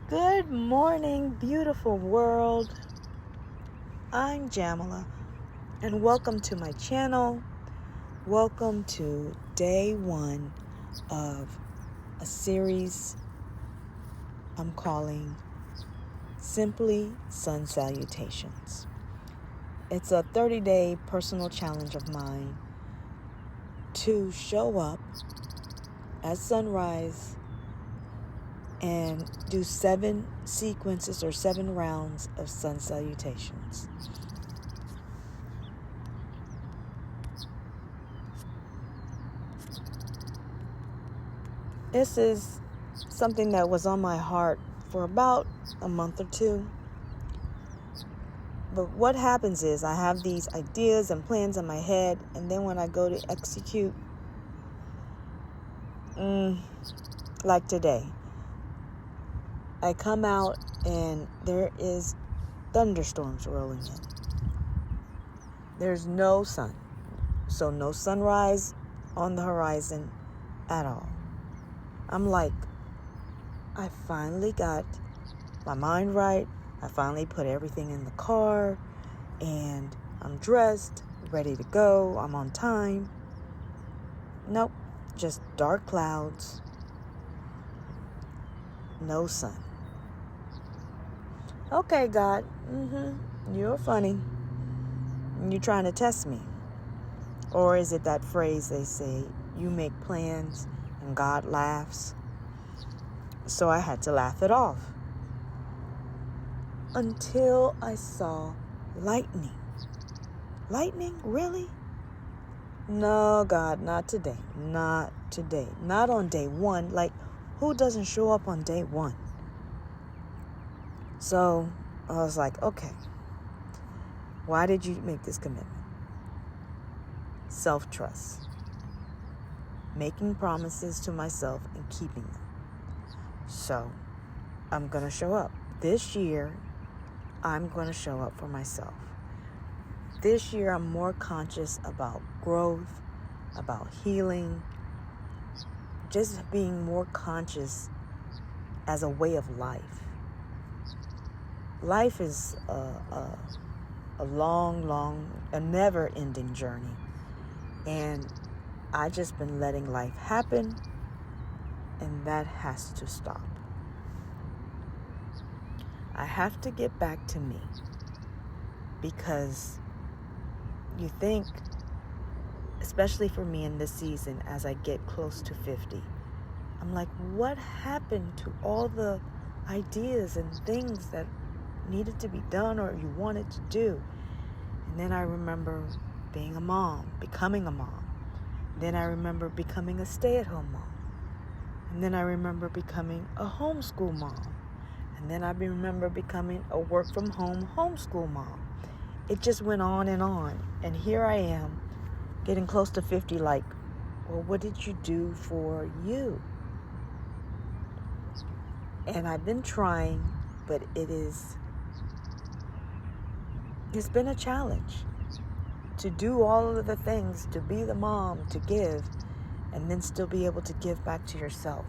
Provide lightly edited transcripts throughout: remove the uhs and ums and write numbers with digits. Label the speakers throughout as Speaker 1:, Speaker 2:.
Speaker 1: Good morning, beautiful world. I'm Jamila, and welcome to my channel. Welcome to day one of a series I'm calling Simply Sun Salutations. It's a 30-day personal challenge of mine to show up at sunrise and do 7 sequences or 7 rounds of sun salutations. This is something that was on my heart for about a month or two. But what happens is I have these ideas and plans in my head, and then when I go to execute, like today, I come out and there is thunderstorms rolling in. There's no sun. So no sunrise on the horizon at all. I'm like, I finally got my mind right. I finally put everything in the car and I'm dressed, ready to go. I'm on time. Nope, just dark clouds. No sun. Okay, God, you're funny. You're trying to test me. Or is it that phrase they say, you make plans and God laughs? So I had to laugh it off. Until I saw lightning. Lightning? Really? No, God, not today. Not today. Not on day one. Like, who doesn't show up on day one? So I was like, okay, why did you make this commitment? Self-trust. Making promises to myself and keeping them. So I'm going to show up. This year, I'm going to show up for myself. This year, I'm more conscious about growth, about healing, just being more conscious as a way of life. Life is a long, a never-ending journey. And I just been letting life happen, and that has to stop. I have to get back to me, because you think, especially for me in this season, as I get close to 50, I'm like, what happened to all the ideas and things that needed to be done or you wanted to do? And then I remember being a mom, becoming a mom. Then I remember becoming a stay-at-home mom. And then I remember becoming a homeschool mom. And then I remember becoming a work-from-home homeschool mom. It just went on. And here I am, getting close to 50, like, well, what did you do for you? And I've been trying, but it's been a challenge to do all of the things, to be the mom, to give, and then still be able to give back to yourself.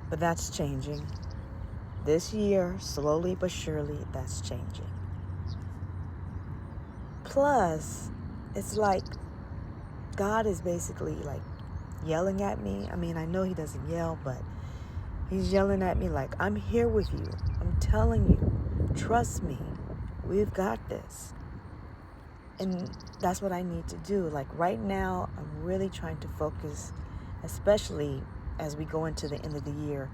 Speaker 1: But that's changing. This year, slowly but surely, that's changing. Plus, it's like God is basically like yelling at me. I mean, I know he doesn't yell, but he's yelling at me like, I'm here with you. I'm telling you, trust me. We've got this. And that's what I need to do. Like right now, I'm really trying to focus, especially as we go into the end of the year,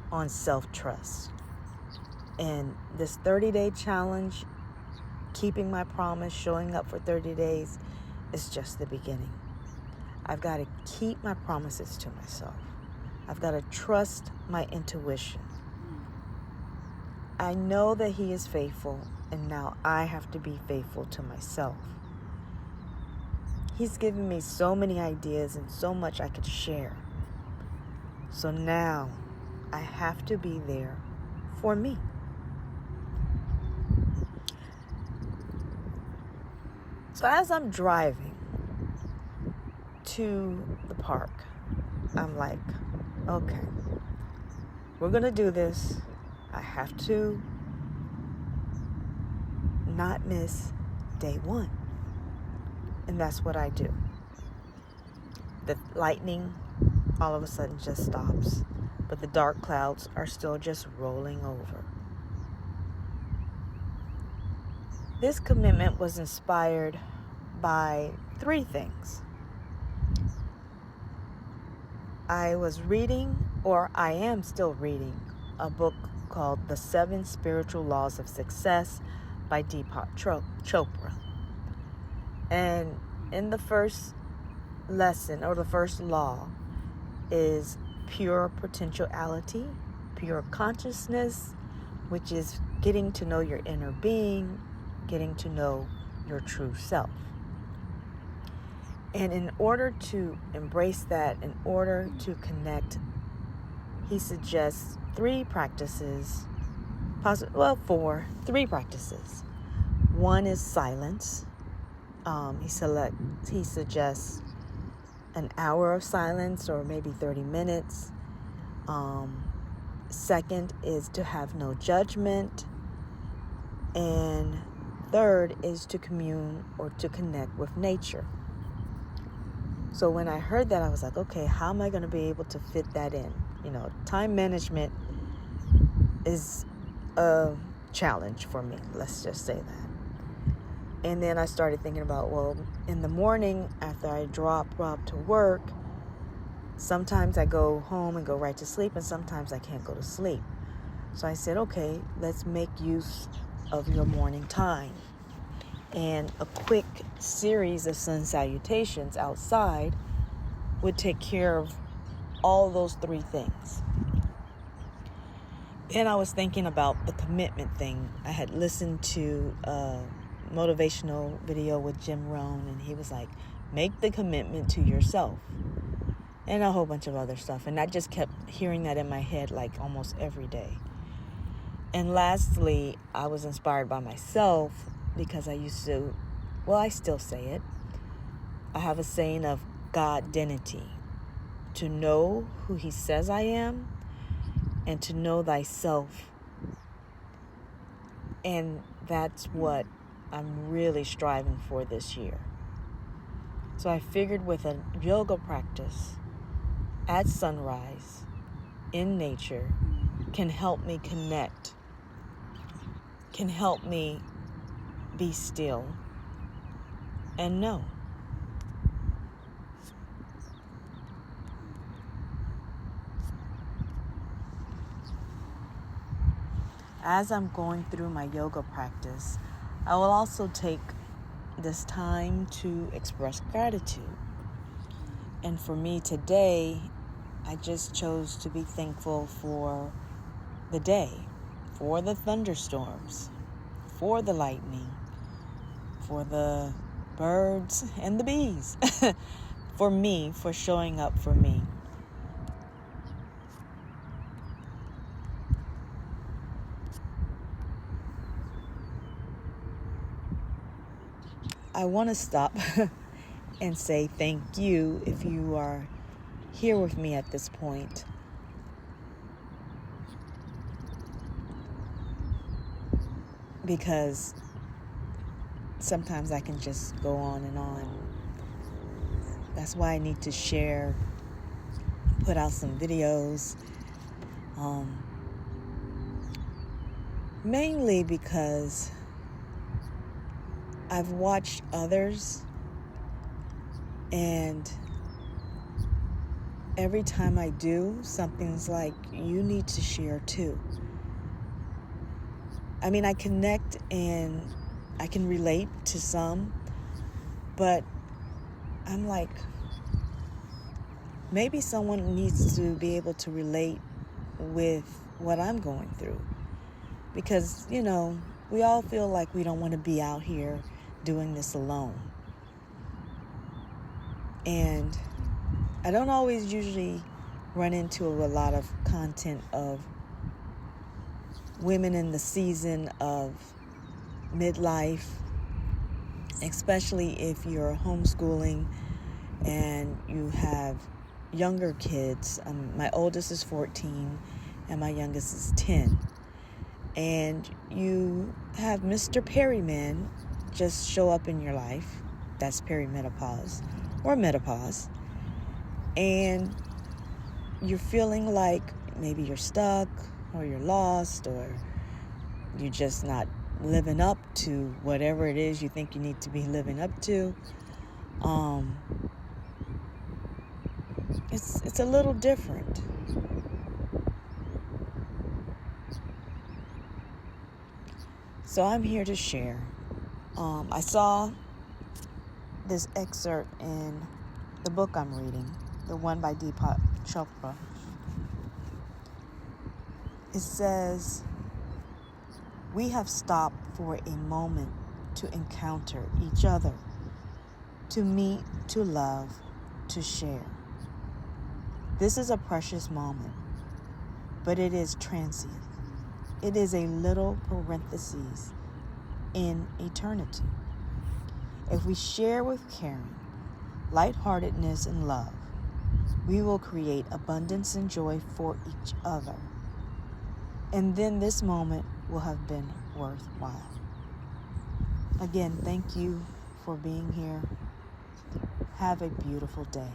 Speaker 1: on self-trust. And this 30-day challenge, keeping my promise, showing up for 30 days, is just the beginning. I've got to keep my promises to myself. I've got to trust my intuition. I know that he is faithful, and now I have to be faithful to myself. He's given me so many ideas and so much I could share. So now I have to be there for me. So as I'm driving to the park, I'm like, okay, we're going to do this. I have to not miss day one. And that's what I do. The lightning all of a sudden just stops, but the dark clouds are still just rolling over. This commitment was inspired by 3 things. I was reading, or I am still reading, a book called The 7 Spiritual Laws of Success by Deepak Chopra. And in the first lesson, or the first law, is pure potentiality, pure consciousness, which is getting to know your inner being, getting to know your true self. And in order to embrace that, in order to connect, he suggests 3 practices, 3 practices. One is silence. He suggests an hour of silence, or maybe 30 minutes. Second is to have no judgment. And third is to commune or to connect with nature. So when I heard that, I was like, okay, how am I going to be able to fit that in? Time management is a challenge for me. Let's just say that. And then I started thinking about, well, in the morning after I drop Rob to work, sometimes I go home and go right to sleep, and sometimes I can't go to sleep. So I said, okay, let's make use of your morning time. And a quick series of sun salutations outside would take care of all those 3 things. Then I was thinking about the commitment thing. I had listened to a motivational video with Jim Rohn, and he was like, make the commitment to yourself, and a whole bunch of other stuff. And I just kept hearing that in my head like almost every day. And lastly, I was inspired by myself, because I still say it. I have a saying of God-identity, to know who he says I am, and to know thyself. And that's what I'm really striving for this year. So I figured with a yoga practice at sunrise in nature can help me connect, can help me be still and know. As I'm going through my yoga practice, I will also take this time to express gratitude. And for me today, I just chose to be thankful for the day, for the thunderstorms, for the lightning, for the birds and the bees, for me, for showing up for me. I want to stop and say thank you if you are here with me at this point. Because sometimes I can just go on and on. That's why I need to share, put out some videos. Mainly because I've watched others, and every time I do, something's like, you need to share too. I mean, I connect and I can relate to some, but I'm like, maybe someone needs to be able to relate with what I'm going through. Because, we all feel like we don't want to be out here doing this alone. And I don't always usually run into a lot of content of women in the season of midlife especially if you're homeschooling and you have younger kids. My oldest is 14 and my youngest is 10. And you have Mr. Perryman just show up in your life. That's perimenopause or menopause. And you're feeling like maybe you're stuck or you're lost or you're just not living up to whatever it is you think you need to be living up to. It's a little different. So I'm here to share. I saw this excerpt in the book I'm reading, the one by Deepak Chopra. It says, we have stopped for a moment to encounter each other, to meet, to love, to share. This is a precious moment, but it is transient. It is a little parenthesis in eternity. If we share with caring, lightheartedness, and love, we will create abundance and joy for each other. And then this moment will have been worthwhile. Again, thank you for being here. Have a beautiful day.